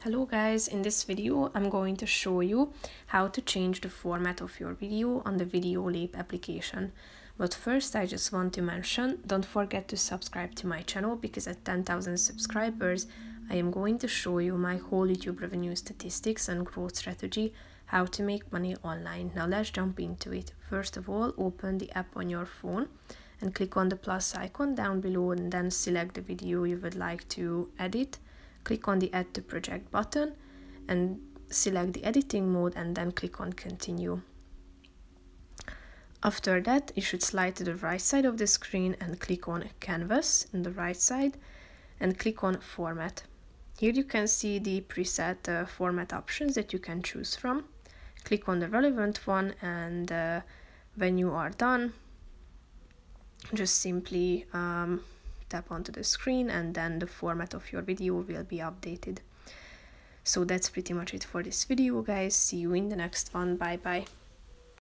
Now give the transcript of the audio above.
Hello guys, in this video I'm going to show you how to change the format of your video on the Videoleap application. But first I just want to mention, don't forget to subscribe to my channel because at 10,000 subscribers I am going to show you my whole YouTube revenue statistics and growth strategy, how to make money online. Now let's jump into it. First of all, open the app on your phone and click on the plus icon down below and then select the video you would like to edit. Click on the Add to Project button and select the editing mode and then click on Continue. After that, you should slide to the right side of the screen and click on Canvas on the right side and click on Format. Here you can see the preset format options that you can choose from. Click on the relevant one and when you are done, just simply tap onto the screen and then the format of your video will be updated. So that's pretty much it for this video, guys. See you in the next one. Bye bye.